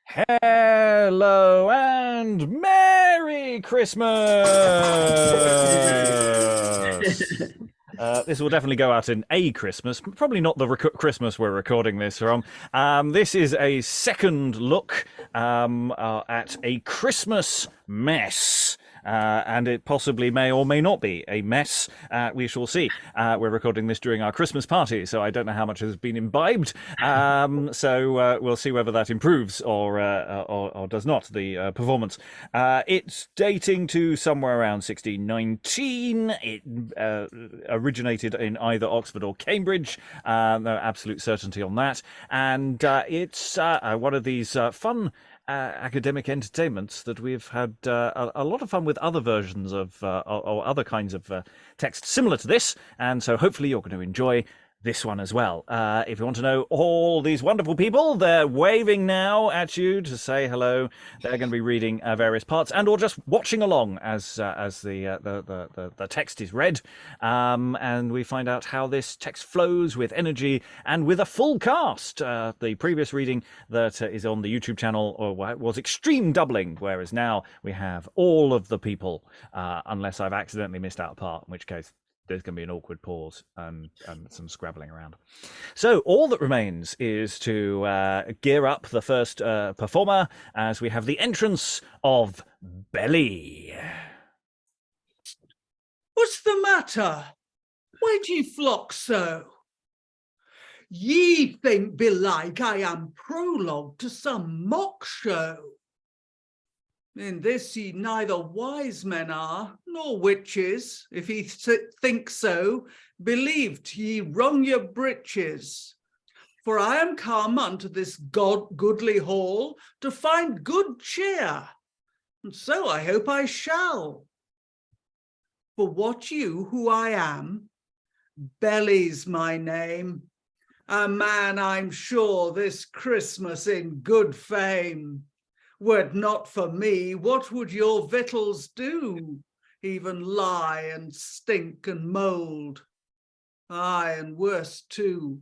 Hello and Merry Christmas! This will definitely go out in a Christmas, probably not the Christmas we're recording this from. This is a second look at a Christmas mess. And it possibly may or may not be a mess. We shall see. We're recording this during our Christmas party, so I don't know how much has been imbibed. So we'll see whether that improves or does not, the performance. It's dating to somewhere around 1619. It originated in either Oxford or Cambridge. No absolute certainty on that. And it's one of these fun academic entertainments that we've had a lot of fun with other versions of or other kinds of text similar to this, and so hopefully you're going to enjoy this one as well. If you want to know all these wonderful people, they're waving now at you to say hello. They're going to be reading various parts and or just watching along as the text is read, and we find out how this text flows with energy and with a full cast. The previous reading that is on the YouTube channel was extreme doubling, whereas now we have all of the people, unless I've accidentally missed out a part, in which case there's going to be an awkward pause and some scrabbling around. So all that remains is to gear up the first performer as we have the entrance of Belly. What's the matter? Why do ye flock so? Ye think belike I am prologue to some mock show. In this ye neither wise men are, nor witches. If ye think so, believed ye wrong your breeches. For I am come unto this goodly hall to find good cheer, and so I hope I shall. For wot you who I am? Belly's my name, a man I'm sure this Christmas in good fame. Were it not for me, what would your victuals do? Even lie and stink and mould. Aye, and worse too.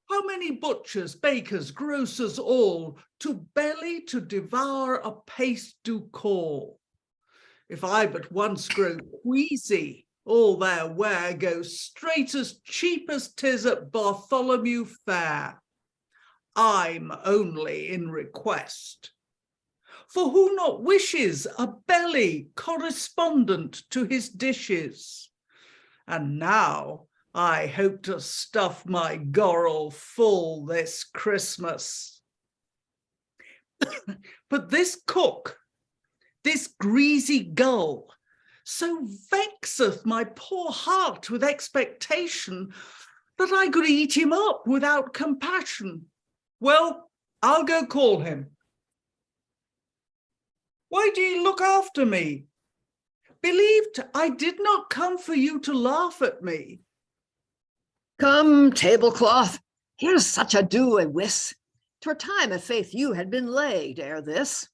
How many butchers, bakers, grocers all, to Belly to devour a paste do call? If I but once grow queasy, all their ware goes straight as cheap as 'tis at Bartholomew Fair. I'm only in request. For who not wishes a belly correspondent to his dishes? And now I hope to stuff my gorrel full this Christmas. But this cook, this greasy gull, so vexeth my poor heart with expectation that I could eat him up without compassion. Well, I'll go call him. Why do ye look after me? Believed I did not come for you to laugh at me. Come, Tablecloth, here's such ado and wis. 'Twere time, a faith, you had been laid ere this.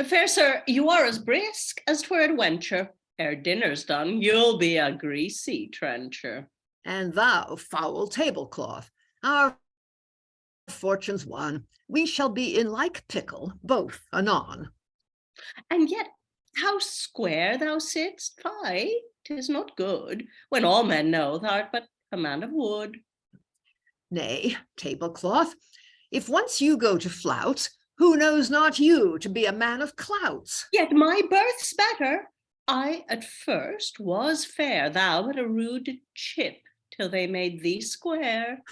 Fair sir, you are as brisk as 'twere adventure. Ere dinner's done, you'll be a greasy trencher. And thou, foul Tablecloth, our fortune's won. We shall be in like pickle, both anon. And yet how square thou sitst, fie, 'tis not good, when all men know thou'rt but a man of wood. Nay, Tablecloth, if once you go to flouts, who knows not you to be a man of clouts? Yet my birth's better. I at first was fair, thou but a rude chip, till they made thee square.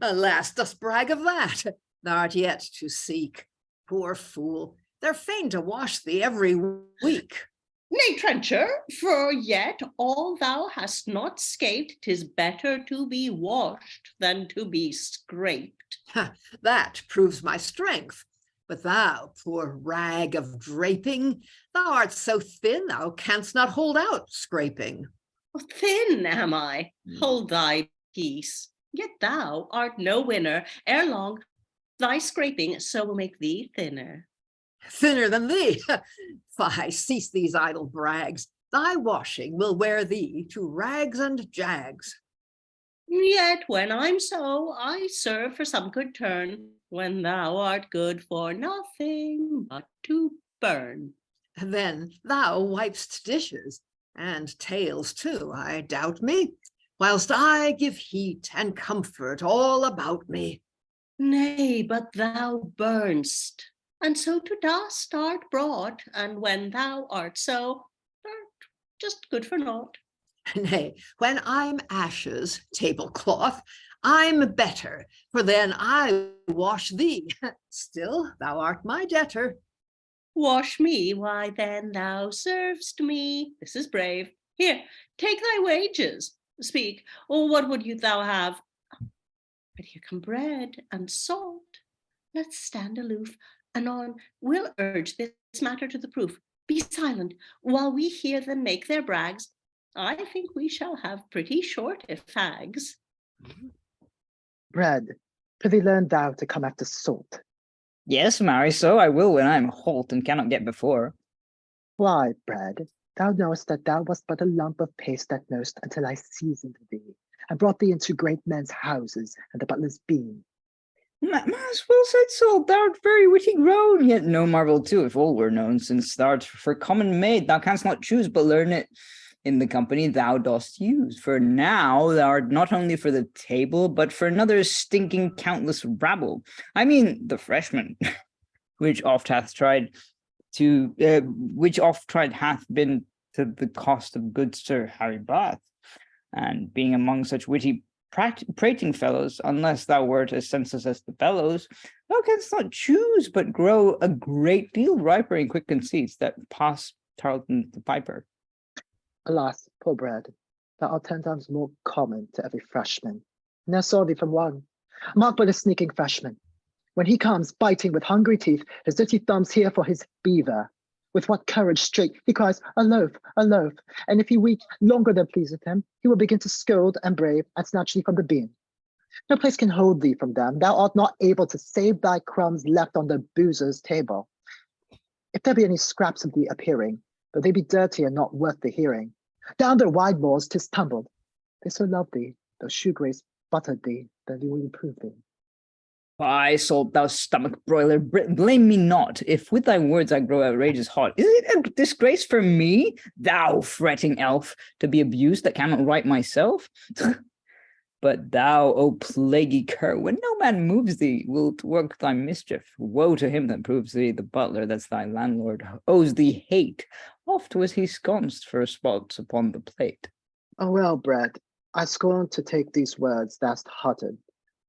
Alas, dost brag of that? Thou'rt yet to seek. Poor fool, they're fain to wash thee every week. Nay, trencher, for yet all thou hast not scaped, 'tis better to be washed than to be scraped. That proves my strength. But thou, poor rag of draping, thou art so thin thou canst not hold out scraping. Thin am I, hold thy peace. Yet thou art no winner. Ere long, thy scraping so will make thee thinner. Thinner than thee? Fie, cease these idle brags. Thy washing will wear thee to rags and jags. Yet when I'm so, I serve for some good turn. when thou art good for nothing but to burn. Then thou wip'st dishes, and tails too, I doubt me, whilst I give heat and comfort all about me. Nay, but thou burn'st, and so to dust art brought, and when thou art so, art just good for naught. Nay, when I'm ashes, tablecloth, I'm better, for then I wash thee. Still, thou art my debtor. Wash me, why then thou servest me. This is brave. Here, take thy wages. Speak, or what would thou have? But here come bread and salt. Let's stand aloof. Anon we'll urge this matter to the proof. Be silent, while we hear them make their brags. I think we shall have pretty short fags. Bread, prithee learn thou to come after salt. Yes, marry, so I will when I am halt and cannot get before. Why, bread, thou knowest that thou wast but a lump of paste at most until I seasoned thee, and brought thee into great men's houses and the butler's beam. Mass, well said, salt, thou art very witty grown, yet no marvel too if all were known, since thou art for common maid, thou canst not choose but learn it in the company thou dost use. For now thou art not only for the table, but for another stinking countless rabble. I mean the freshman, which oft hath been to the cost of good Sir Harry Bath. And being among such witty prating fellows, unless thou wert as senseless as the bellows, thou canst not choose but grow a great deal riper in quick conceits that pass Tarleton the piper. Alas, poor bread, thou art 10 times more common to every freshman. Ne'er saw thee from one. Mark but a sneaking freshman. When he comes, biting with hungry teeth, his dirty thumbs here for his beaver. With what courage straight he cries, a loaf, and if he weep longer than pleaseth him, he will begin to scold and brave and snatch thee from the beam. No place can hold thee from them. Thou art not able to save thy crumbs left on the boozer's table. If there be any scraps of thee appearing, though they be dirty and not worth the hearing, down their wide moors 'tis tumbled. They so love thee, though shoegrace buttered thee, that they will improve thee. Fie, salt, thou stomach broiler, blame me not, if with thy words I grow outrageous hot. Is it a disgrace for me, thou fretting elf, to be abused that cannot right myself? But thou, O plaguy cur, when no man moves thee, wilt work thy mischief. Woe to him that proves thee the butler that's thy landlord owes thee hate. Oft was he sconced for spots upon the plate. Oh well, bread, I scorn to take these words thou'st uttered.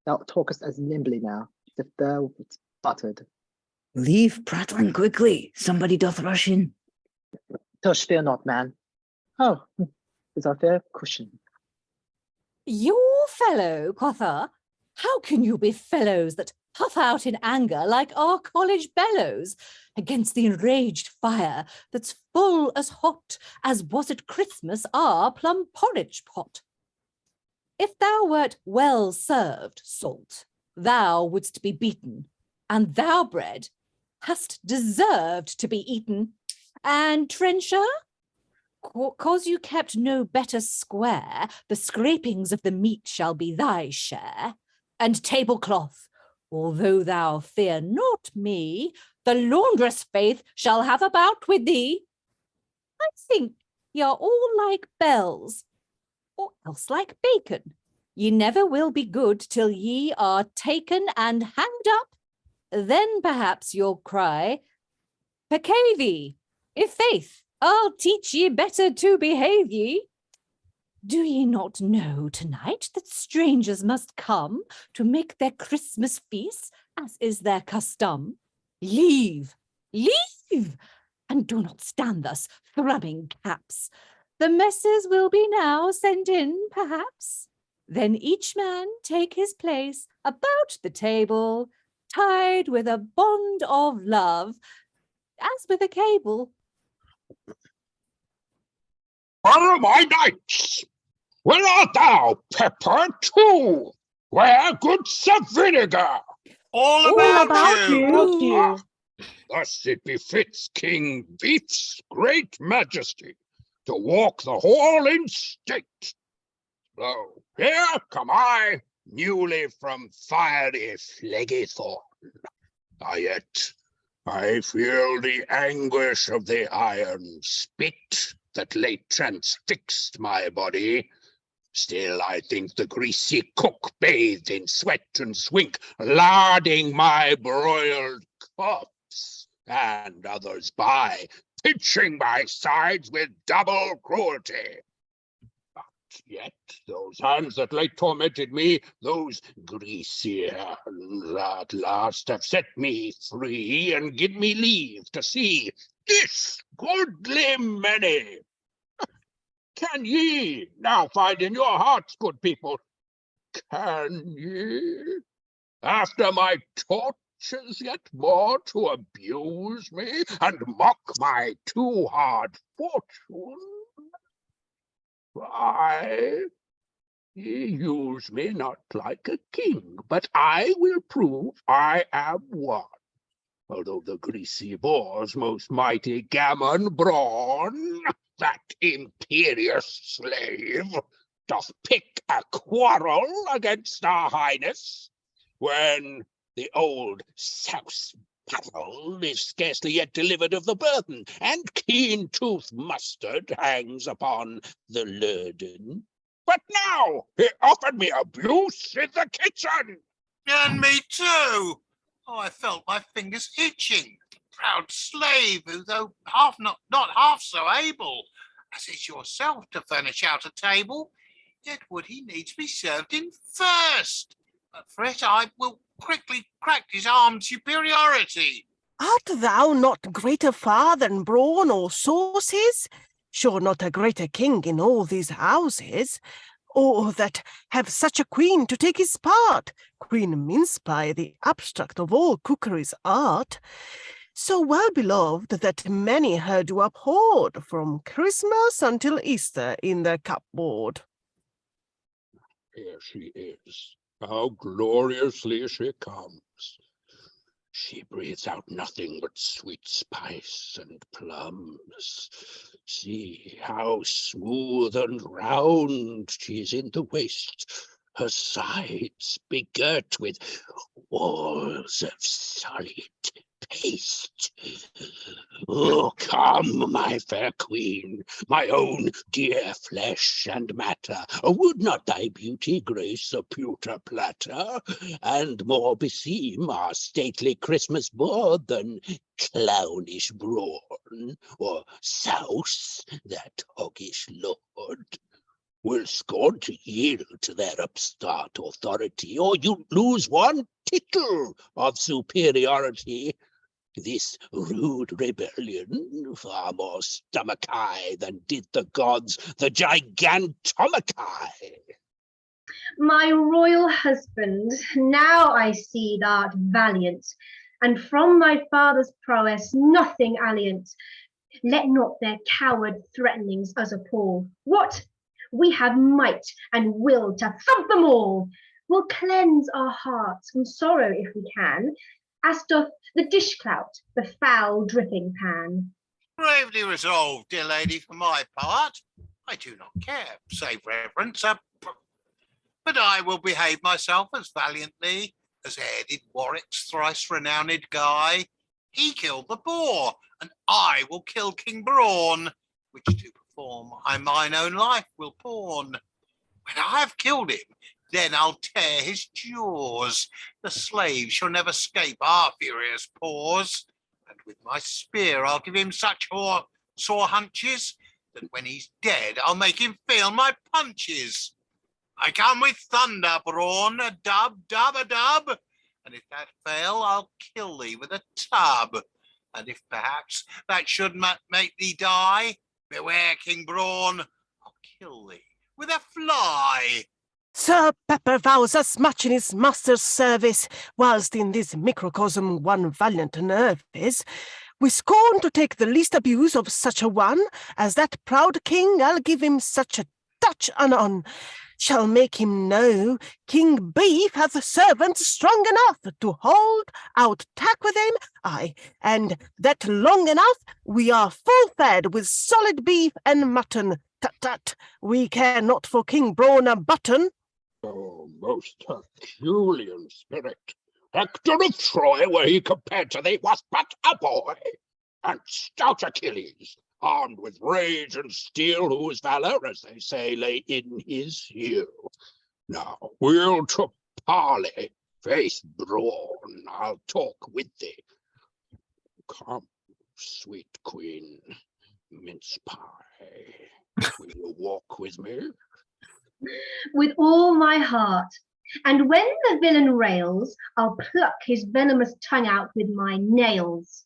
Thou talkest as nimbly now, as if thou wert buttered. Leave prattling quickly, somebody doth rush in. Tush, fear not, man. Oh, is our fair cushion. Your fellow, quotha? How can you be fellows that puff out in anger like our college bellows against the enraged fire that's full as hot as was at Christmas our plum porridge pot? If thou wert well served, salt, thou wouldst be beaten, and thou, bread, hast deserved to be eaten. And trencher, cause you kept no better square, the scrapings of the meat shall be thy share. And tablecloth, although thou fear not me, the laundress faith shall have a bout with thee. I think ye are all like bells, or else like bacon. Ye never will be good till ye are taken and hanged up. Then perhaps you'll cry, Pecay thee, if faith, I'll teach ye better to behave ye. Do ye not know tonight that strangers must come to make their Christmas feast, as is their custom? Leave, and do not stand thus thrumming caps. The messes will be now sent in, perhaps. Then each man take his place about the table, tied with a bond of love, as with a cable. Where are my knights? Where art thou, Pepper, too? Where, good Sir Vinegar? All about you. Thus it befits King Beef's great majesty to walk the hall in state. So here come I, newly from fiery Phlegethorpe. Yet I feel the anguish of the iron spit that late transfixed my body. Still I think the greasy cook bathed in sweat and swink, larding my broiled corpse, and others by, pinching my sides with double cruelty. But yet those hands that late tormented me, those greasy hands at last have set me free, and give me leave to see this goodly many. Can ye now find in your hearts, good people, can ye, after my tortures, yet more to abuse me and mock my too hard fortune? Why, ye use me not like a king, but I will prove I am one. Although the greasy boar's most mighty gammon Brawn, that imperious slave, doth pick a quarrel against our highness, when the old Souse battle is scarcely yet delivered of the burden, and keen-toothed mustard hangs upon the lurden. But now he offered me abuse in the kitchen. And me too. Oh, I felt my fingers itching. Proud slave, who though not half so able as is yourself to furnish out a table, yet would he needs be served in first. But for it I will quickly crack his armed superiority. Art thou not greater far than Brawn or Souse is? Sure not a greater king in all these houses, or that have such a queen to take his part, Queen Mincepie, the abstract of all cookery's art, so well beloved that many her do uphold from Christmas until Easter in their cupboard. Here she is. How gloriously she comes. She breathes out nothing but sweet spice and plums. See how smooth and round she is in the waist, her sides begirt with walls of solid paste. Oh, come, my fair queen, my own dear flesh and matter. Would not thy beauty grace a pewter platter, and more beseem our stately Christmas board than clownish Brawn, or Souse, that hoggish lord? Will scorn to yield to their upstart authority, or you lose one tittle of superiority. This rude rebellion far more stomach-eye than did the gods the gigantomachy. My royal husband, now I see thou'rt valiant, and from thy father's prowess nothing alliant. Let not their coward threatenings us appall. What? We have might and will to thump them all. We'll cleanse our hearts from sorrow if we can, as doth the dishclout the foul dripping pan. Bravely resolved, dear lady, for my part. I do not care, save reverence, but I will behave myself as valiantly as e'er did Warwick's thrice renowned Guy. He killed the boar, and I will kill King Brawn, which to perform I mine own life will pawn. When I have killed him, then I'll tear his jaws. The slave shall never scape our furious paws. And with my spear I'll give him such sore hunches, that when he's dead I'll make him feel my punches. I come with thunder, Brawn, a dub, dub, a dub. And if that fail, I'll kill thee with a tub. And if perhaps that should make thee die, beware, King Brawn, I'll kill thee with a fly. Sir Pepper vows as much in his master's service, whilst in this microcosm one valiant nerve is. We scorn to take the least abuse of such a one, as that proud king I'll give him such a touch anon, shall make him know King Beef hath servants strong enough to hold out tack with him, aye, and that long enough we are full fed with solid beef and mutton. Tut, tut, we care not for King Brawn a button. Oh, most Herculean spirit, Hector of Troy, were he compared to thee, was but a boy. And stout Achilles, armed with rage and steel, whose valour, as they say, lay in his heel. Now we'll to parley, faith Brawn, I'll talk with thee. Come, sweet queen, mince pie, will you walk with me? With all my heart. And when the villain rails, I'll pluck his venomous tongue out with my nails.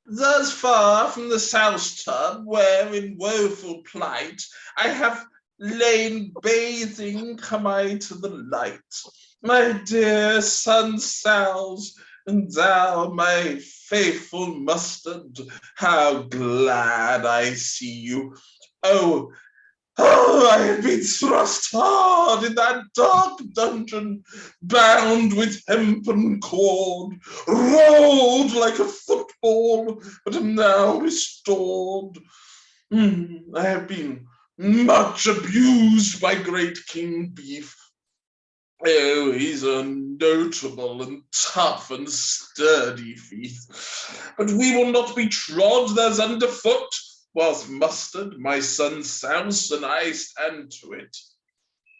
Thus far from the Souse tub, where in woeful plight I have lain bathing, come I to the light. My dear son Souse, and thou, my faithful mustard, how glad I see you. Oh, I have been thrust hard in that dark dungeon, bound with hempen cord, rolled like a football, but am now restored. I have been much abused by great King Beef. Oh, he's a notable and tough and sturdy thief. But we will not be trod thus underfoot, whilst Mustard, my son Souse, and I stand to it.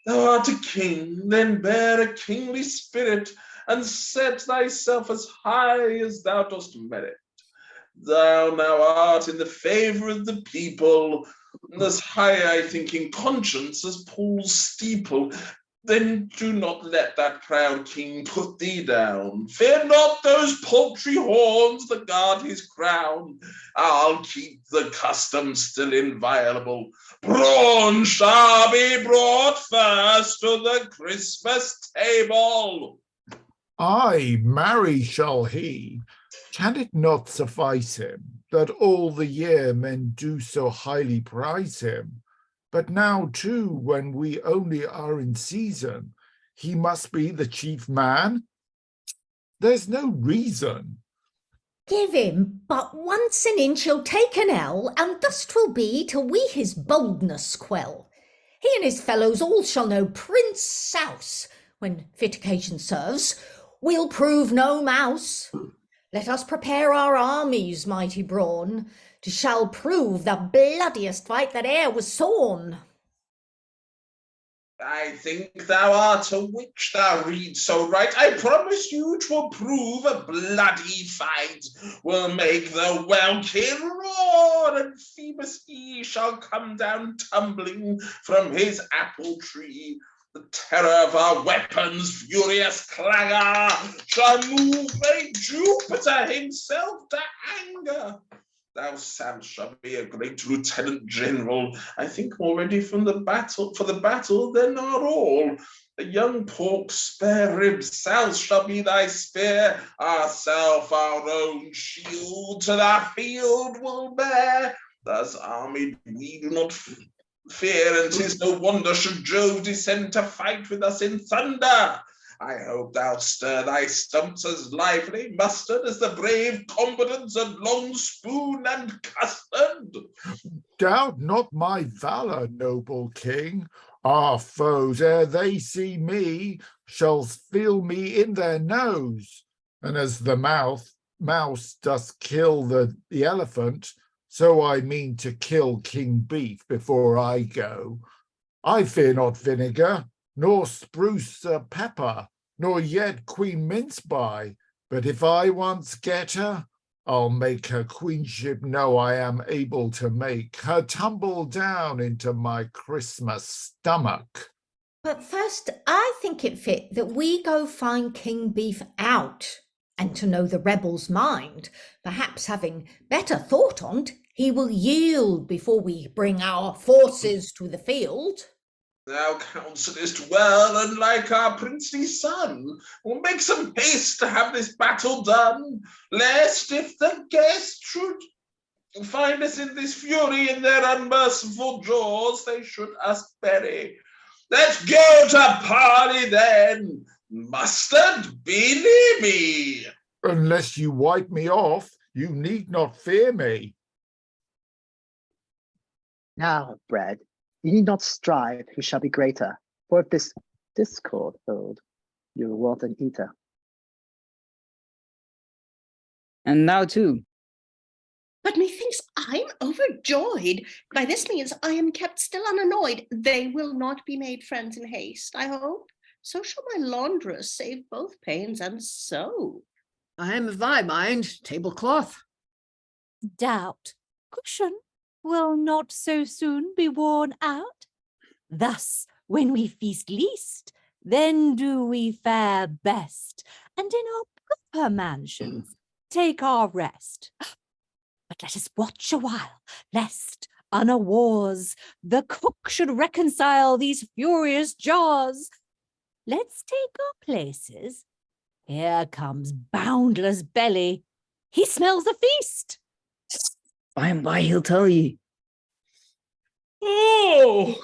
Thou art a king, then bear a kingly spirit, and set thyself as high as thou dost merit. Thou now art in the favour of the people, and as high, I think, in conscience as Paul's steeple. Then do not let that proud king put thee down. Fear not those paltry horns that guard his crown. I'll keep the custom still inviolable. Brawn shall be brought first to the Christmas table. Aye, marry shall he. Can it not suffice him that all the year men do so highly prize him? But now, too, when we only are in season, he must be the chief man? There's no reason. Give him but once an inch he'll take an ell, and thus 'twill be till we his boldness quell. He and his fellows all shall know Prince Souse. When fit occasion serves, we'll prove no mouse. Let us prepare our armies, mighty Brawn, to shall prove the bloodiest fight that e'er was sawn. I think thou art a witch, thou read so right. I promise you 'twill prove a bloody fight. We'll make the welkin roar, and Phoebus he shall come down tumbling from his apple tree. The terror of our weapons' furious clangor shall move very Jupiter himself to anger. Thou, Souse, shall be a great lieutenant general. I think more ready for the battle than are all. The young pork spare rib Souse shall be thy spear. Ourself our own shield to the field will bear. Thus armied we do not fear, and 'tis no wonder should Jove descend to fight with us in thunder. I hope thou stir thy stumps as lively, Mustard, as the brave combatants of Long Spoon and Custard. Doubt not my valour, noble king. Our foes, ere they see me, shall feel me in their nose. And as the mouse doth kill the elephant, so I mean to kill King Beef before I go. I fear not Vinegar, nor spruce pepper, nor yet Queen Mincepie, but if I once get her, I'll make her queenship know I am able to make her tumble down into my Christmas stomach. But first, I think it fit that we go find King Beef out, and to know the rebel's mind, perhaps having better thought on't, he will yield before we bring our forces to the field. Thou counsellest well, and like our princely son, will make some haste to have this battle done, lest if the guests should find us in this fury in their unmerciful jaws, they should us bury. Let's go to parley then. Mustard, be near me. Unless you wipe me off, you need not fear me. Now, Bread, You need not strive who shall be greater, for if this discord hold, you will want an eater. And now too. But methinks I'm overjoyed. By this means I am kept still unannoyed. They will not be made friends in haste, I hope. So shall my laundress save both pains and soap. I am of thy mind, tablecloth. Doubt, cushion will not so soon be worn out. Thus, when we feast least, then do we fare best, and in our proper mansions take our rest. But let us watch a while, lest, unawares, the cook should reconcile these furious jaws. Let's take our places. Here comes Boundless Belly. He smells the feast. By and by he'll tell ye. Oh,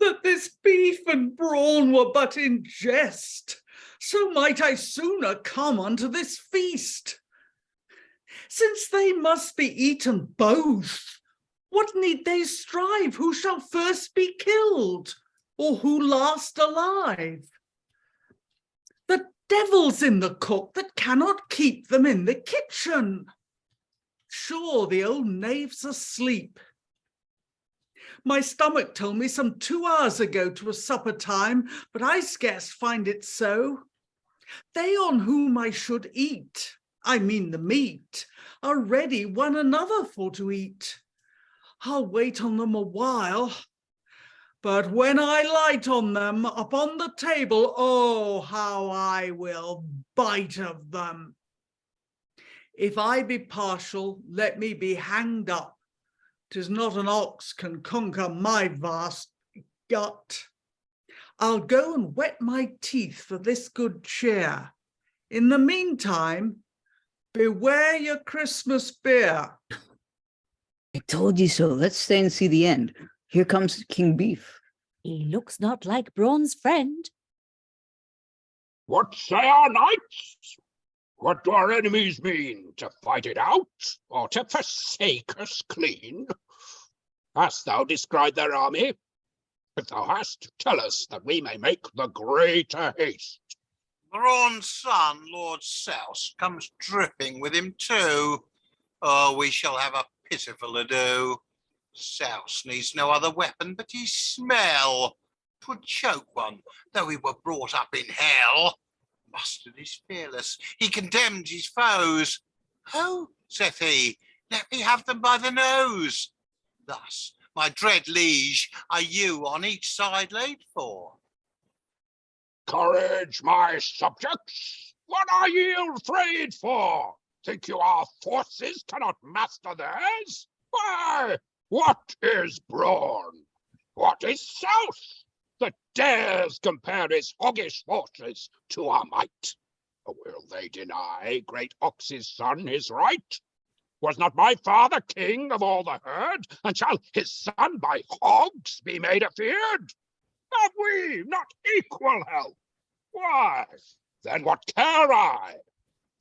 that this beef and brawn were but in jest, so might I sooner come unto this feast. Since they must be eaten both, what need they strive who shall first be killed, or who last alive? The devil's in the cook that cannot keep them in the kitchen. Sure, the old knave's asleep. My stomach told me some 2 hours ago 'twas supper time, but I scarce find it so. They on whom I should eat, I mean the meat, are ready one another for to eat. I'll wait on them a while, but when I light on them upon the table, oh, how I will bite of them. If I be partial, let me be hanged up. 'Tis not an ox can conquer my vast gut. I'll go and wet my teeth for this good cheer. In the meantime, beware your Christmas beer. I told you so. Let's stay and see the end. Here comes King Beef. He looks not like Brawn's friend. What say our knights? What do our enemies mean? To fight it out, or to forsake us clean? Hast thou descried their army? If thou hast, tell us, that we may make the greater haste. Brawn's son, Lord Souse, comes dripping with him too. Oh, we shall have a pitiful ado. Souse needs no other weapon but his smell. 'Twould choke one, though he were brought up in hell. Mustard is fearless, he condemns his foes. Ho, saith he, let me have them by the nose. Thus, my dread liege, are you on each side laid for? Courage, my subjects! What are ye afraid for? Think you our forces cannot master theirs? Why, what is Brawn? What is Souse, that dares compare his hoggish forces to our might? Or will they deny great Ox's son his right? Was not my father king of all the herd, and shall his son by hogs be made afeard? Have we not equal help? Why, then what care I?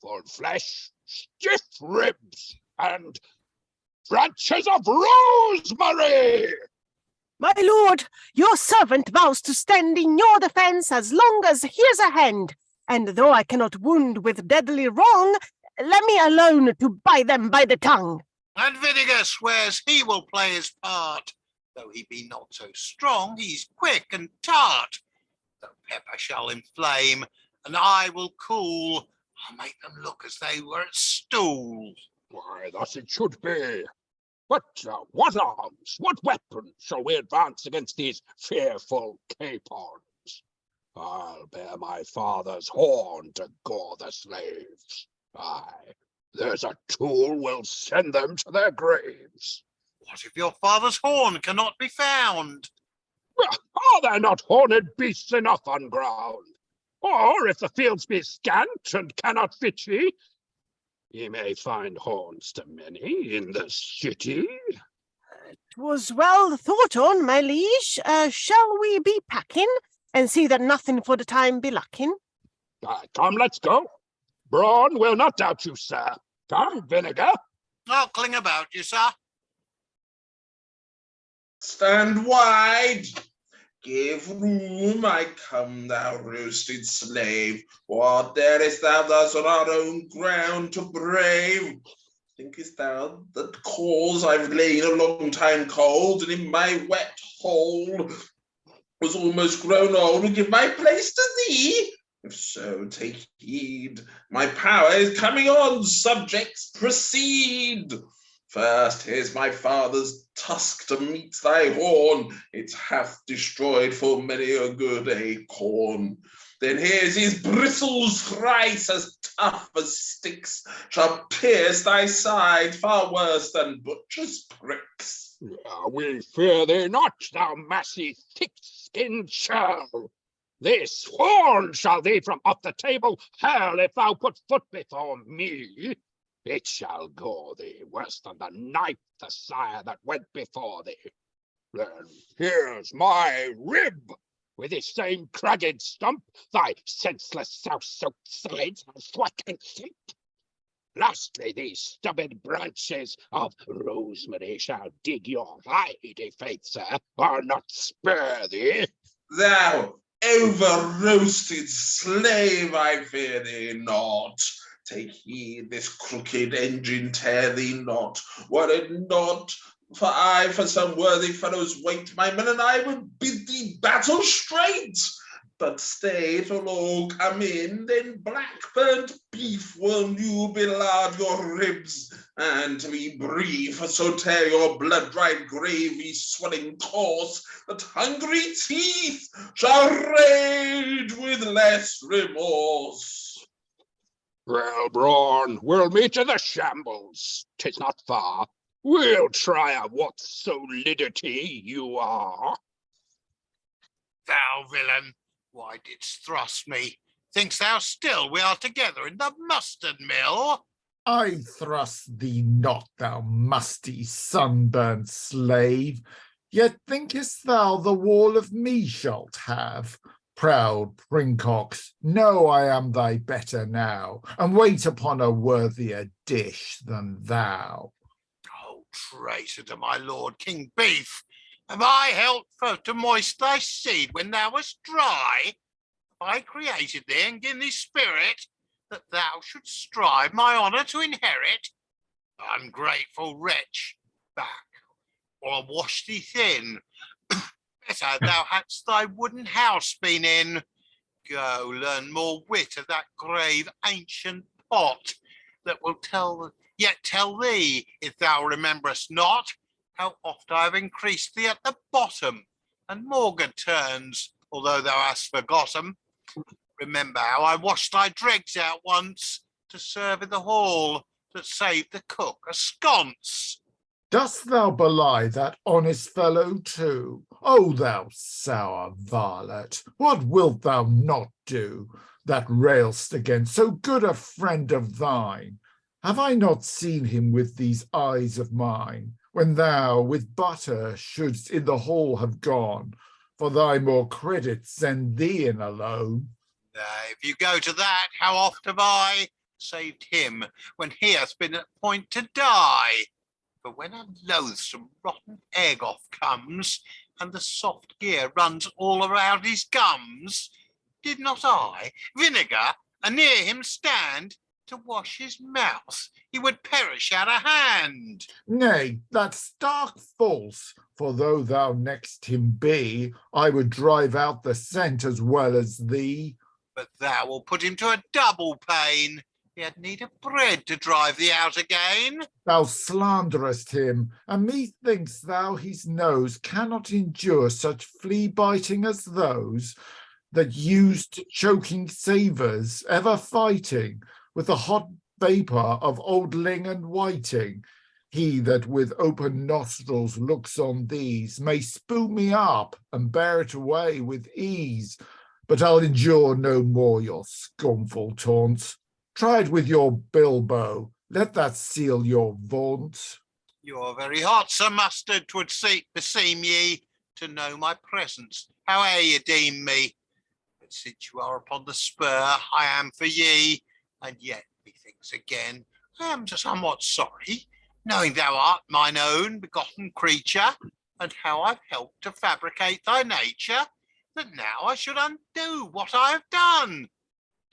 Full flesh, stiff ribs, and branches of rosemary! My lord, your servant vows to stand in your defence as long as here's a hand, and though I cannot wound with deadly wrong, let me alone to buy them by the tongue. And Vinegar swears he will play his part. Though he be not so strong, he's quick and tart. Though pepper shall inflame, and I will cool, I'll make them look as they were at stool. Why, thus it should be. But what arms, what weapons shall we advance against these fearful capons? I'll bear my father's horn to gore the slaves. Aye, there's a tool will send them to their graves. What if your father's horn cannot be found? Are there not horned beasts enough on ground? Or if the fields be scant and cannot fit ye, ye may find horns to many in the city. 'Twas well thought on, my liege. Shall we be packing, and see that nothing for the time be lacking? Come, let's go. Brawn will not doubt you, sir. Come, Vinegar. I'll cling about you, sir. Stand wide. Give room, I come, thou roasted slave. What darest thou thus on our own ground to brave? Thinkest thou that cause I've lain a long time cold, and in my wet hole was almost grown old, and give my place to thee? If so, take heed. My power is coming on, subjects, proceed. First, here's my father's tusk to meet thy horn. It hath destroyed full many a good acorn. Then here's his bristles thrice as tough as sticks, shall pierce thy side far worse than butcher's pricks. We fear thee not, thou massy thick-skinned churl. This horn shall thee from off the table hurl if thou put foot before me. It shall gore thee worse than the knife the sire that went before thee. Then here's my rib. With this same cragged stump, thy senseless souse-soaked sides I'll thwack and thump. Lastly, these stubborn branches of rosemary shall dig your hide, if faith, sir, or not spare thee. Thou over-roasted slave, I fear thee not. Take heed, this crooked engine tear thee not. Were it not for I for some worthy fellow's weight, my men and I would bid thee battle straight. But stay till all come in, then black burnt beef will new belard your ribs, and to be brief, so tear your blood-dried gravy swelling course, that hungry teeth shall rage with less remorse. Well, Brawn, we'll meet in the shambles. 'Tis not far. We'll try what solidity you are. Thou villain, why didst thrust me? Think'st thou still we are together in the mustard mill? I thrust thee not, thou musty sunburnt slave. Yet thinkest thou the wall of me shalt have? Proud princox, know I am thy better now, and wait upon a worthier dish than thou. Oh, traitor to my lord King Beef, have I helped to moist thy seed when thou wast dry? Have I created thee and given thee spirit, that thou shouldst strive my honour to inherit? Ungrateful wretch, back, or I'll wash thee thin. Better thou hadst thy wooden house been in. Go learn more wit of that grave ancient pot, that will yet tell thee, if thou rememberest not, how oft I have increased thee at the bottom, and more good turns, although thou hast forgotten. Remember how I washed thy dregs out once, to serve in the hall, that saved the cook a sconce. Dost thou belie that honest fellow too? O thou sour varlet, what wilt thou not do, that railst against so good a friend of thine? Have I not seen him with these eyes of mine, when thou with butter shouldst in the hall have gone, for thy more credit send thee in alone? If you go to that, how oft have I saved him when he hath been at point to die? For when a loathsome rotten egg off comes, and the soft gear runs all around his gums, did not I, Vinegar, anear him stand, to wash his mouth, he would perish out of hand. Nay, that's stark false, for though thou next him be, I would drive out the scent as well as thee. But thou will put him to a double pain. He had need of bread to drive thee out again. Thou slanderest him, and methinks thou his nose cannot endure such flea-biting as those that used to choking savours, ever fighting with the hot vapour of old ling and whiting. He that with open nostrils looks on these may spew me up and bear it away with ease, but I'll endure no more your scornful taunts. Try it with your bilbo, let that seal your vaunts. You're very hot, Sir Mustard, 'twould beseem ye to know my presence, howe'er ye deem me. But since you are upon the spur, I am for ye, and yet, methinks again, I am somewhat sorry, knowing thou art mine own begotten creature, and how I've helped to fabricate thy nature, that now I should undo what I have done.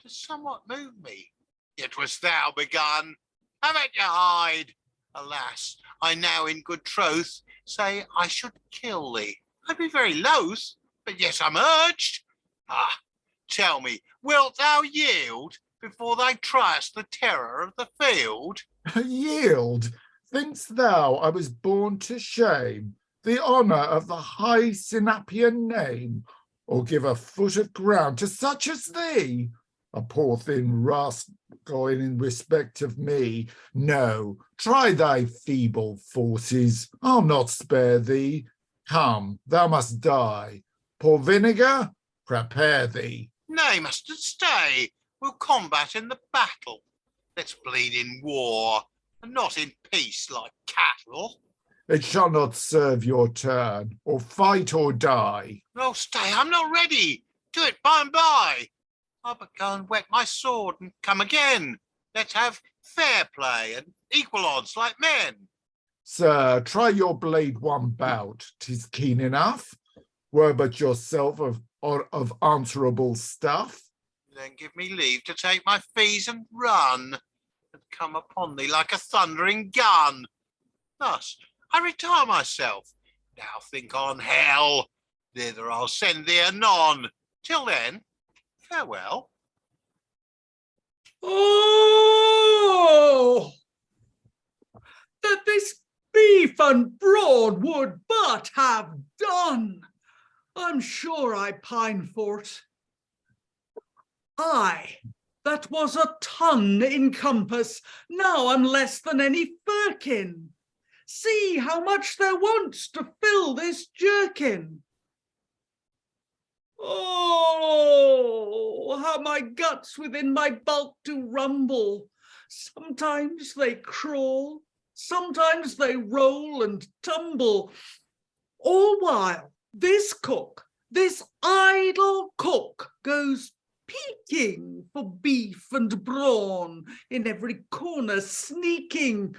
'Tis somewhat moved me, yet wast thou begun. Have at your hide. Alas, I now in good troth say I should kill thee. I'd be very loath, but yet I'm urged. Ah, tell me, wilt thou yield before thou tryest the terror of the field? Yield? Think'st thou I was born to shame the honour of the high Sinapian name, or give a foot of ground to such as thee? A poor thin rascal in respect of me. No, try thy feeble forces. I'll not spare thee. Come, thou must die. Pour vinegar, prepare thee. Nay, mustard, stay. We'll combat in the battle. Let's bleed in war, and not in peace like cattle. It shall not serve your turn, or fight or die. No, stay, I'm not ready. Do it by and by. I'll but go and wet my sword and come again. Let's have fair play and equal odds like men. Sir, try your blade one bout. 'Tis keen enough. Were but yourself of answerable stuff. Then give me leave to take my fees and run, and come upon thee like a thundering gun. Thus I retire myself. Now think on hell. Thither I'll send thee anon. Till then, farewell. Oh, that this beef and brawn would but have done. I'm sure I pine for't. I, that was a ton in compass, now I'm less than any firkin. See how much there wants to fill this jerkin. Oh, how my guts within my bulk do rumble. Sometimes they crawl, sometimes they roll and tumble. All while this cook, this idle cook, goes peeking for beef and brawn, in every corner sneaking.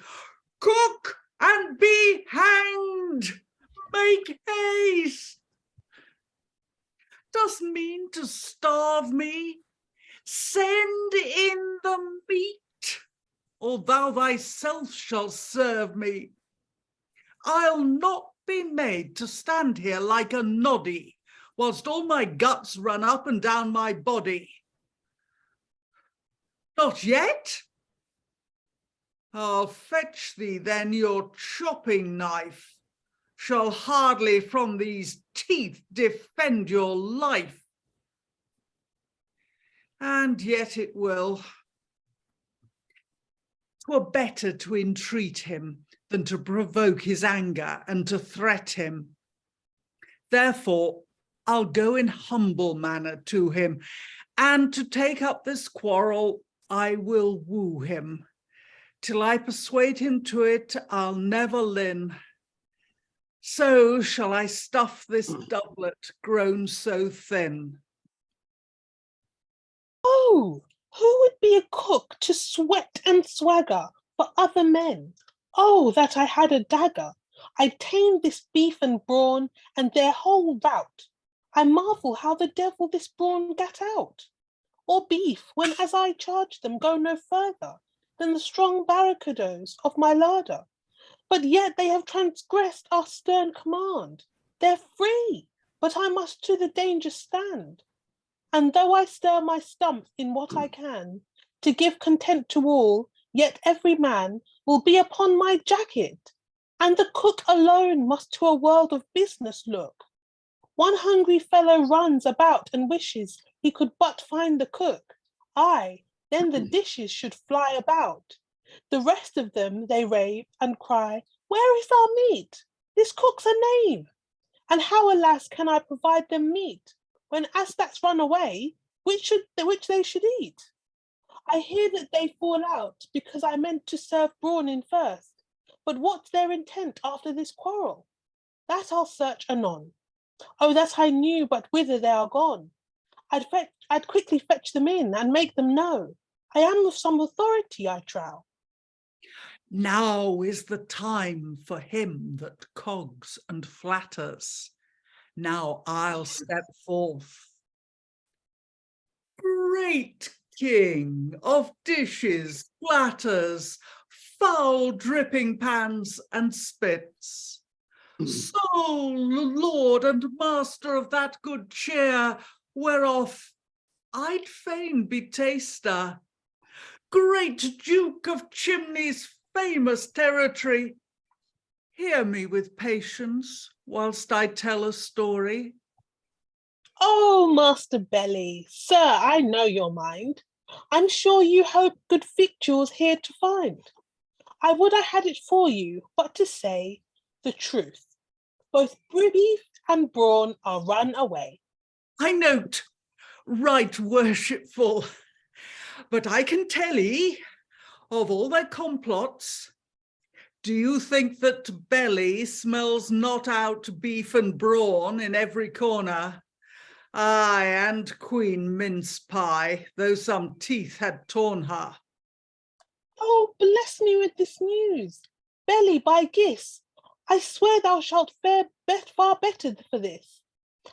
Cook and be hanged! Make haste! Dost mean to starve me? Send in the meat, or thou thyself shalt serve me. I'll not be made to stand here like a noddy, whilst all my guts run up and down my body. Not yet? I'll fetch thee then your chopping knife. Shall hardly from these teeth defend your life. And yet it will. 'Twere better to entreat him than to provoke his anger and to threat him. Therefore, I'll go in humble manner to him, and to take up this quarrel, I will woo him. Till I persuade him to it, I'll never lin. So shall I stuff this doublet grown so thin. Oh, who would be a cook to sweat and swagger for other men? Oh, that I had a dagger! I'd tame this beef and brawn and their whole rout. I marvel how the devil this brawn gat out. Or beef, when as I charge them go no further than the strong barricadoes of my larder. But yet they have transgressed our stern command. They're free, but I must to the danger stand. And though I stir my stump in what I can, to give content to all, yet every man will be upon my jacket. And the cook alone must to a world of business look. One hungry fellow runs about and wishes he could but find the cook. Aye, then the dishes should fly about. The rest of them they rave and cry, where is our meat? This cook's a knave. And how, alas, can I provide them meat, when as that's run away, which they should eat? I hear that they fall out, because I meant to serve brawn in first. But what's their intent after this quarrel? That I'll search anon. Oh, that I knew but whither they are gone. I'd quickly fetch them in and make them know. I am of some authority, I trow. Now is the time for him that cogs and flatters. Now I'll step forth. Great king of dishes, platters, foul dripping pans and spits. Sole lord and master of that good cheer, whereof I'd fain be taster. Great Duke of Chimney's famous territory, hear me with patience whilst I tell a story. Oh, Master Belly, sir, I know your mind. I'm sure you hope good victuals here to find. I would I had it for you, but to say the truth, both beef and brawn are run away. I note, right worshipful, but I can tell ye, of all their complots, do you think that Belly smells not out beef and brawn in every corner? Aye, and Queen Mincepie, though some teeth had torn her. Oh, bless me with this news. Belly, by Gis, I swear thou shalt fare far better for this.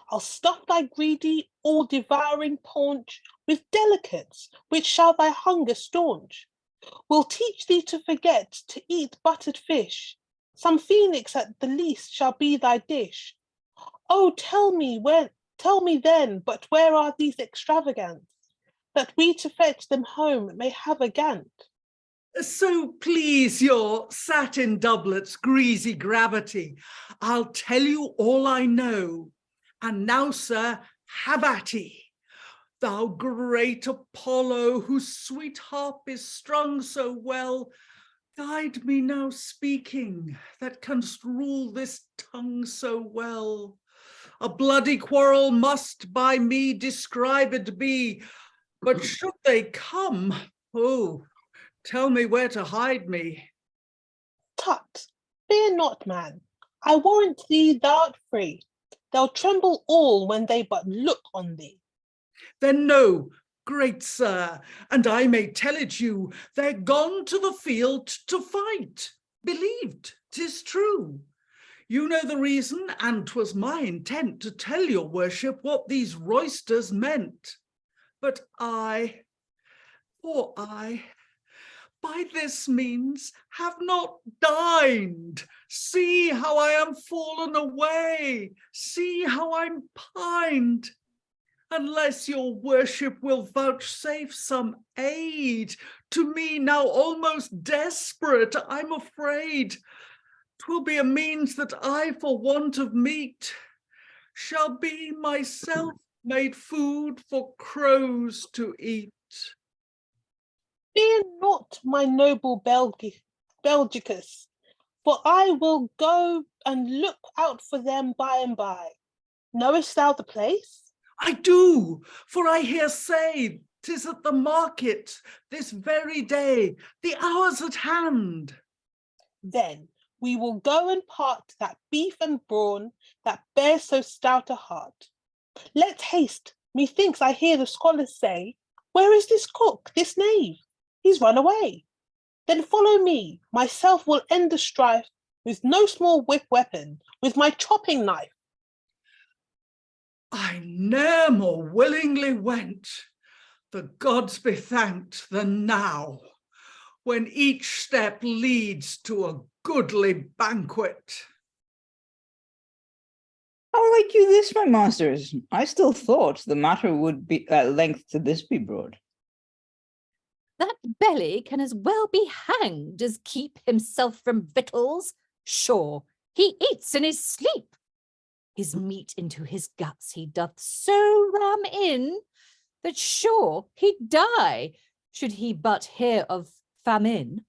I'll stuff thy greedy, all-devouring paunch with delicates, which shall thy hunger staunch. Will teach thee to forget to eat buttered fish. Some phoenix at the least shall be thy dish. Oh, tell me then, but where are these extravagants, that we to fetch them home may have a gant? So please your satin doublets, greasy gravity, I'll tell you all I know. And now, sir, have at ye. Thou great Apollo, whose sweet harp is strung so well, guide me now speaking, that canst rule this tongue so well. A bloody quarrel must by me described be, but should they come, oh, tell me where to hide me. Tut, fear not, man. I warrant thee thou'rt free. They'll tremble all when they but look on thee. Then no, great sir, and I may tell it you, they're gone to the field to fight. Believed, 'tis true. You know the reason, and 'twas my intent to tell your worship what these roysters meant. But I, poor I, by this means have not dined. See how I am fallen away. See how I'm pined. Unless your worship will vouchsafe some aid to me now almost desperate, I'm afraid 'twill be a means that I, for want of meat, shall be myself made food for crows to eat. Fear not, my noble Belgicus, for I will go and look out for them by and by. Knowest thou the place? I do, for I hear say 'tis at the market this very day, the hour's at hand. Then we will go and part that beef and brawn that bears so stout a heart. Let's haste, methinks I hear the scholars say, where is this cook, this knave? He's run away. Then follow me, myself will end the strife with no small whip weapon, with my chopping knife. I ne'er more willingly went, the gods be thanked, than now, when each step leads to a goodly banquet. How like you this, my masters? I still thought the matter would be at length to this be brought. That Belly can as well be hanged as keep himself from victuals. Sure, he eats in his sleep. His meat into his guts he doth so ram in, that sure he'd die, should he but hear of famine.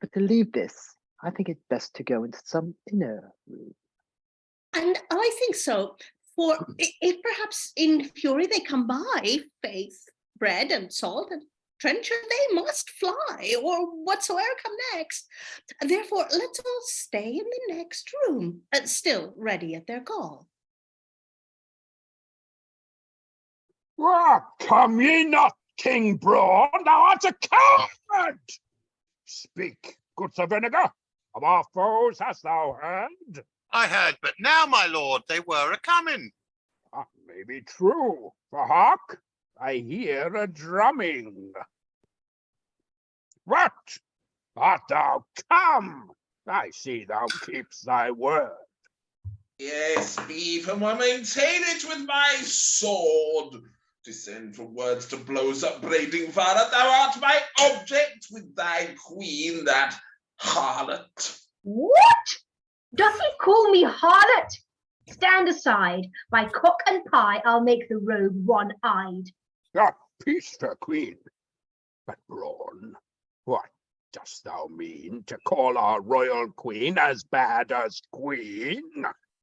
But to leave this, I think it best to go into some inner room. And I think so, for if perhaps in fury they come by, faith, bread and salt and trencher, they must fly, or whatsoever come next. Therefore, let's all stay in the next room, still ready at their call. Come ye not, King Brawn, thou art a coward! Speak, good Sir Vinegar? Of our foes hast thou heard? I heard, but now, my lord, they were a-coming. That may be true, for hark, I hear a drumming. What? Art thou come? I see thou keep'st thy word. Yes, beef, and will maintain it with my sword. Descend from words to blows, upbraiding varlet. Thou art my object with thy queen, that harlot. What? Doth he call me harlot? Stand aside. By cock and pie, I'll make the rogue one-eyed. Peace, fair queen. But Brawn, what dost thou mean to call our royal queen as bad as queen?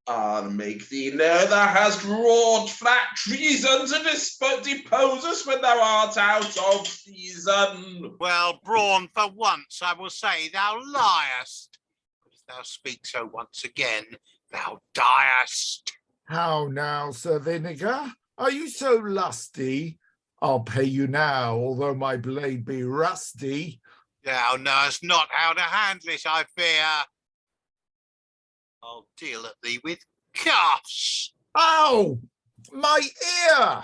I'll make thee know thou hast wrought flat treason to depose us when thou art out of season. Well, Brawn, for once I will say thou liest. If thou speak so once again, thou diest. How now, Sir Vinegar? Are you so lusty? I'll pay you now, although my blade be rusty. Thou knowest not how to handle it, I fear. I'll deal at thee with cuffs. Ow! My ear!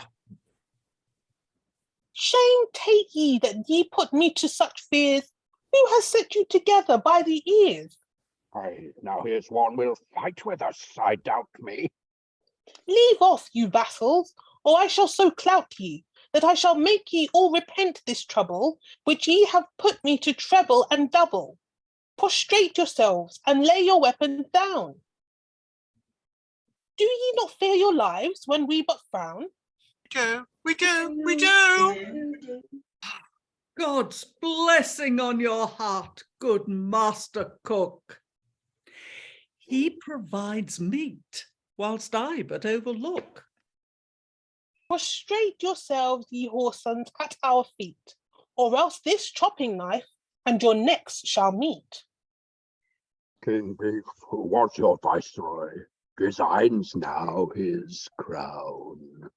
Shame take ye that ye put me to such fears. Who has set you together by the ears? Aye, now here's one will fight with us, I doubt me. Leave off, you vassals, or I shall so clout ye, that I shall make ye all repent this trouble, which ye have put me to treble and double. Prostrate yourselves, and lay your weapons down. Do ye not fear your lives when we but frown? We do. God's blessing on your heart, good master cook. He provides meat, whilst I but overlook. Prostrate yourselves, ye whoresons, at our feet, or else this chopping knife and your necks shall meet. King Beef, who was your viceroy, designs now his crown,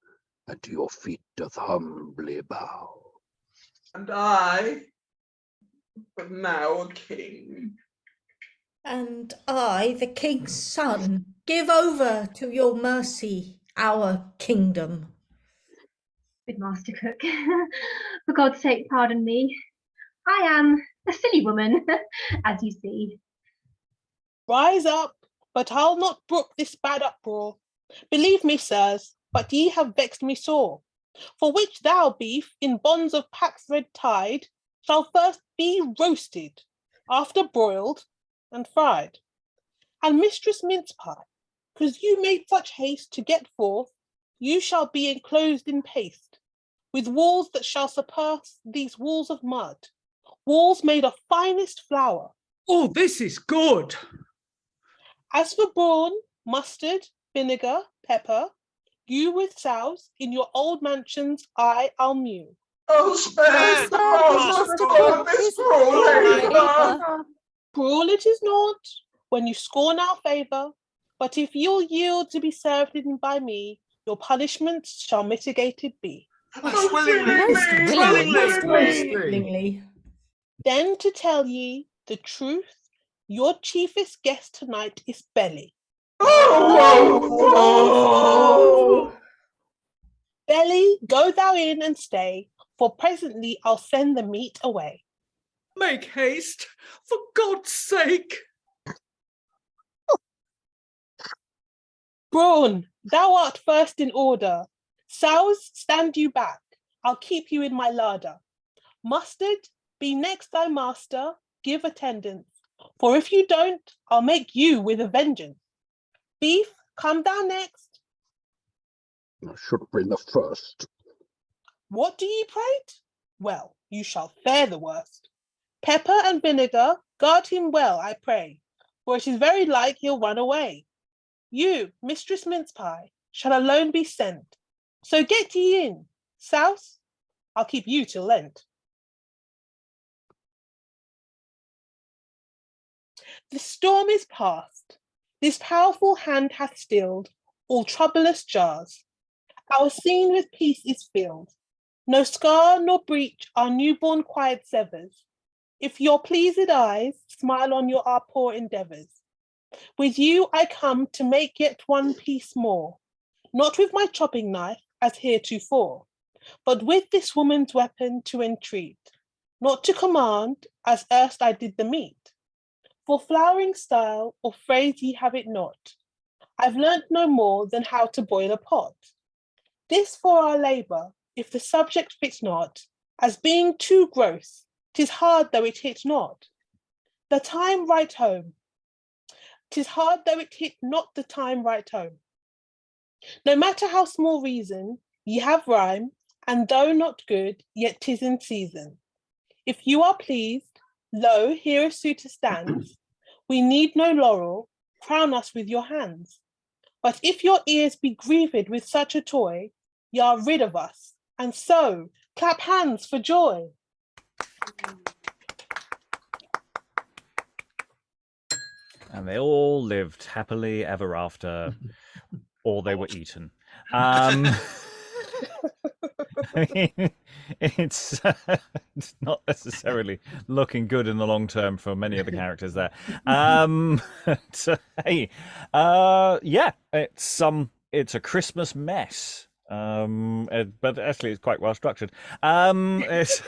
and to your feet doth humbly bow. And I, but now a king. And I, the king's son, give over to your mercy our kingdom. Good master cook, for God's sake, pardon me. I am a silly woman, as you see. Rise up, but I'll not brook this bad uproar. Believe me, sirs, but ye have vexed me sore. For which thou, Beef, in bonds of pack thread tied, shall first be roasted, after broiled and fried. And Mistress Mincepie, 'cause you made such haste to get forth, you shall be enclosed in paste, with walls that shall surpass these walls of mud, walls made of finest flour. Oh, this is good. As for brawn, mustard, vinegar, pepper, you with souse in your old mansions I'll mew. Oh, spare this cruel labour. Cruel it is not, when you scorn our favour, but if you'll yield to be served in by me, your punishments shall mitigated be. Most willingly. Then to tell ye the truth, your chiefest guest tonight is Belly. Belly, go thou in and stay, for presently I'll send the meat away. Make haste, for God's sake. Brawn, thou art first in order. Souse, stand you back. I'll keep you in my larder. Mustard, be next thy master, give attendance. For if you don't, I'll make you with a vengeance. Beef, come down next. I should have been the first. What do ye prate? Well, you shall fare the worst. Pepper and vinegar, guard him well, I pray, for it is very like he'll run away. You, Mistress Mincepie, shall alone be sent. So get ye in. Souse, I'll keep you till Lent. The storm is past. This powerful hand hath stilled all troublous jars. Our scene with peace is filled. No scar nor breach our newborn quiet severs. If your pleased eyes smile on our poor endeavours, with you I come to make yet one piece more, not with my chopping knife as heretofore, but with this woman's weapon to entreat, not to command as erst I did the meat. For flowering style or phrase ye have it not, I've learnt no more than how to boil a pot. This for our labour, if the subject fits not, as being too gross, 'tis hard though it hit not. The time right home. 'Tis hard though it hit not the time right home. No matter how small reason, ye have rhyme, and though not good, yet 'tis in season. If you are pleased, lo, here a suitor stands. We need no laurel, crown us with your hands. But if your ears be grieved with such a toy, ye are rid of us, and so clap hands for joy. And they all lived happily ever after, or they were eaten. I mean, it's not necessarily looking good in the long term for many of the characters there. So, hey, yeah, it's a Christmas mess. But actually, it's quite well structured. It's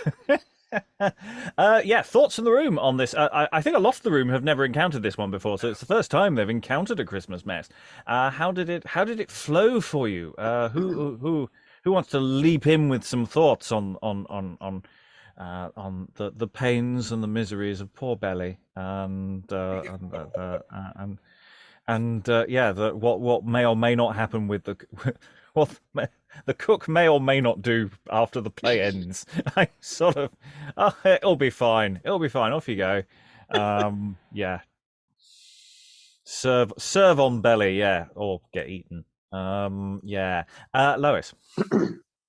yeah, thoughts in the room on this. I think a lot of the room have never encountered this one before, so it's the first time they've encountered a Christmas mess. How did it flow for you? Who wants to leap in with some thoughts on the pains and the miseries of poor Belly and yeah, what may or may not happen with what the cook may or may not do after the play ends. I sort of, it'll be fine. It'll be fine. Off you go. Yeah. Serve on Belly, yeah, or get eaten. Yeah. Lois.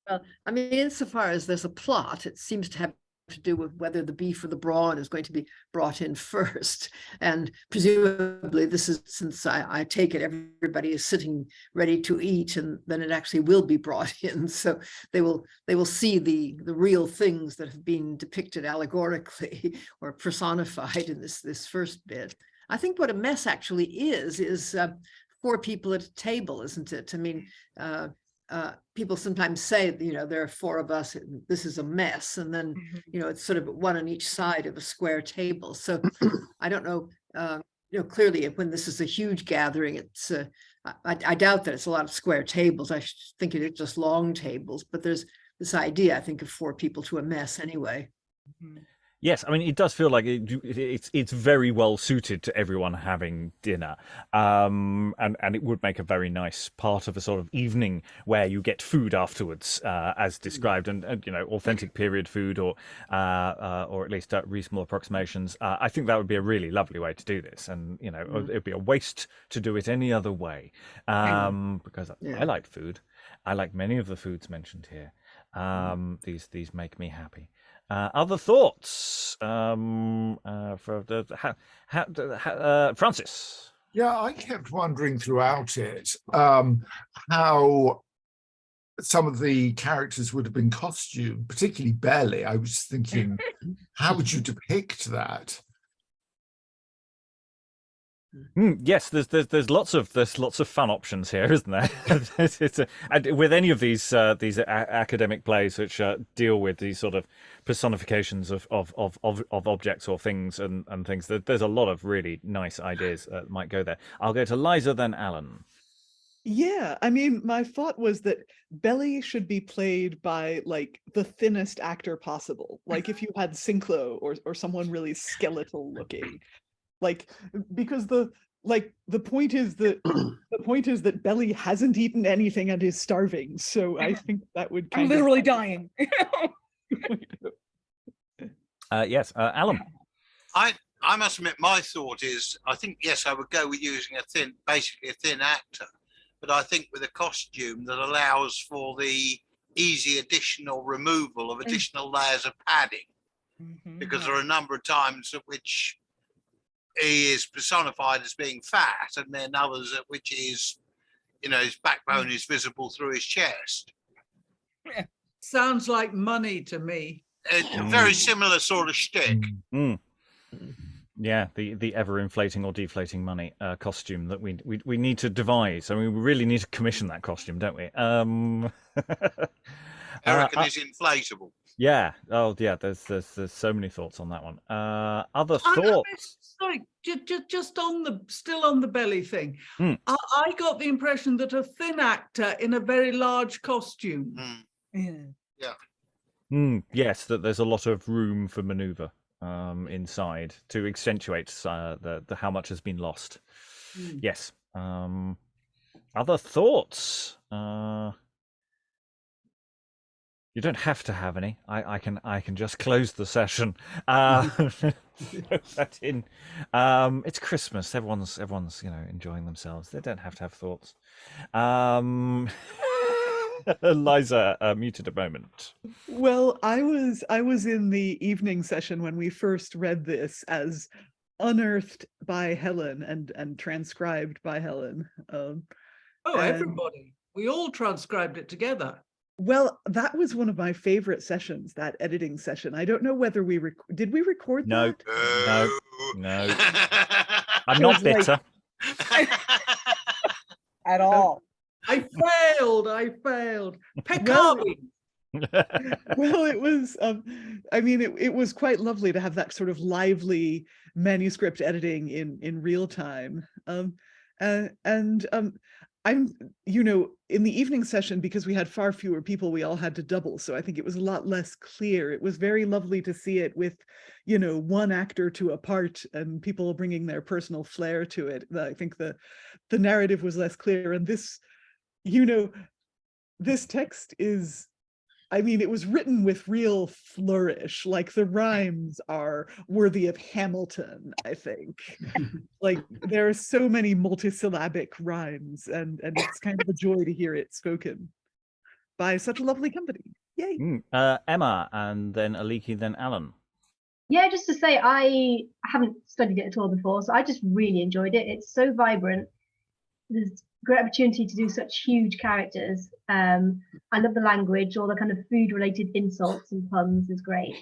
Well, I mean, insofar as there's a plot, it seems to have to do with whether the beef or the brawn is going to be brought in first. And presumably this is, since I take it everybody is sitting ready to eat, and then it actually will be brought in. So they will see the real things that have been depicted allegorically or personified in this first bit. I think what a mess actually is 4 people at a table, isn't it? I mean, people sometimes say, there are 4 of us, this is a mess. And then, it's sort of one on each side of a square table. So I don't know, clearly when this is a huge gathering, it's, I doubt that it's a lot of square tables. I think it is just long tables, but there's this idea, I think, of 4 people to a mess anyway. Yes, I mean, it does feel like it's very well suited to everyone having dinner, and it would make a very nice part of a sort of evening where you get food afterwards, as described, and authentic period food, or at least reasonable approximations. I think that would be a really lovely way to do this, and it'd be a waste to do it any other way, because I like food. I like many of the foods mentioned here. These make me happy. Other thoughts Francis? Yeah, I kept wondering throughout it how some of the characters would have been costumed, particularly Belly. I was thinking, how would you depict that? Yes, there's lots of fun options here, isn't there? With any of these academic plays which deal with these sort of personifications of objects or things and things, there's a lot of really nice ideas that might go there. I'll go to Liza, then Alan. Yeah, I mean, my thought was that Belly should be played by like the thinnest actor possible. Like if you had Sinclair or someone really skeletal looking. Like, because the point is that Belly hasn't eaten anything and is starving. So I think that would I'm literally dying. Yes, Alan. I must admit, my thought is, I think, yes, I would go with using basically a thin actor, but I think with a costume that allows for the easy additional removal of additional layers of padding, because there are a number of times at which he is personified as being fat, and then others at which his backbone is visible through his chest. Sounds like money to me. A very similar sort of shtick. Mm. Yeah, the ever inflating or deflating money costume that we need to devise. I mean, we really need to commission that costume, don't we? I reckon it's inflatable. Yeah. Oh, yeah. There's so many thoughts on that one. Other I mean, thoughts? sorry, just still on the belly thing. Hmm. I got the impression that a thin actor in a very large costume. Yeah. Yes, that there's a lot of room for manoeuvre inside to accentuate the how much has been lost. Yes. Other thoughts? You don't have to have any. I can just close the session. Throw that in. It's Christmas. Everyone's enjoying themselves. They don't have to have thoughts. Liza, muted a moment. Well, I was in the evening session when we first read this as unearthed by Helen and transcribed by Helen. Everybody. We all transcribed it together. Well, that was one of my favorite sessions, that editing session. I don't know whether did we record No, that? no. I'm not bitter. At all. I failed. Peccavi. Well, it was it was quite lovely to have that sort of lively manuscript editing in real time. I'm in the evening session, because we had far fewer people, we all had to double, so I think it was a lot less clear. It was very lovely to see it with one actor to a part and people bringing their personal flair to it. I think the narrative was less clear, and this this text is, it was written with real flourish. Like, the rhymes are worthy of Hamilton, I think. Like, there are so many multisyllabic rhymes, and it's kind of a joy to hear it spoken by such a lovely company. Yay. Emma, and then Aliki, then Alan. Yeah, just to say, I haven't studied it at all before, so I just really enjoyed it. It's so vibrant. There's great opportunity to do such huge characters. I love the language, all the kind of food-related insults and puns is great.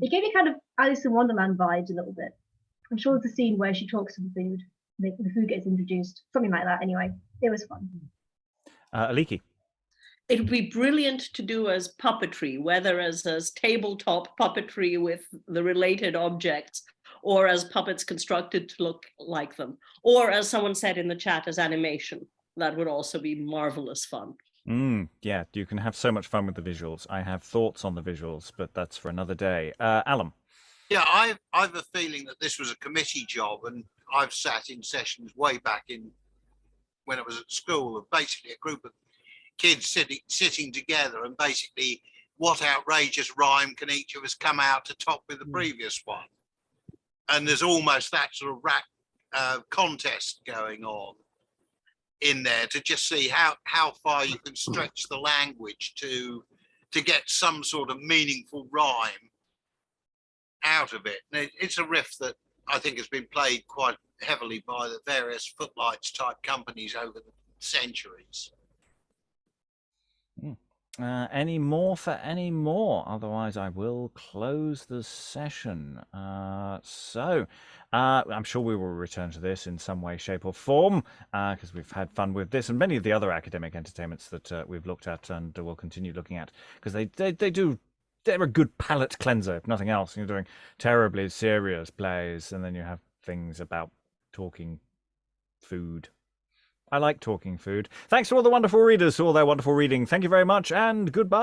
It gave me kind of Alice in Wonderland vibes a little bit. I'm sure there's a scene where she talks to the food, the food gets introduced, something like that. Anyway, it was fun. Aliki. It would be brilliant to do as puppetry, whether as tabletop puppetry with the related objects, or as puppets constructed to look like them, or as someone said in the chat, as animation. That would also be marvelous fun. Yeah, you can have so much fun with the visuals. I have thoughts on the visuals, but that's for another day. Alan. Yeah, I've a feeling that this was a committee job, and I've sat in sessions way back when I was at school, of basically a group of kids sitting together, and basically, what outrageous rhyme can each of us come out to top with the previous one? And there's almost that sort of rap contest going on in there to just see how far you can stretch the language to get some sort of meaningful rhyme out of it. And it's a riff that I think has been played quite heavily by the various footlights type companies over the centuries. Any more for any more? Otherwise, I will close the session. So I'm sure we will return to this in some way, shape, or form, because we've had fun with this and many of the other academic entertainments that we've looked at and will continue looking at, because they're a good palate cleanser, if nothing else. You're doing terribly serious plays, and then you have things about talking food. I like talking food. Thanks to all the wonderful readers for all their wonderful reading. Thank you very much, and goodbye.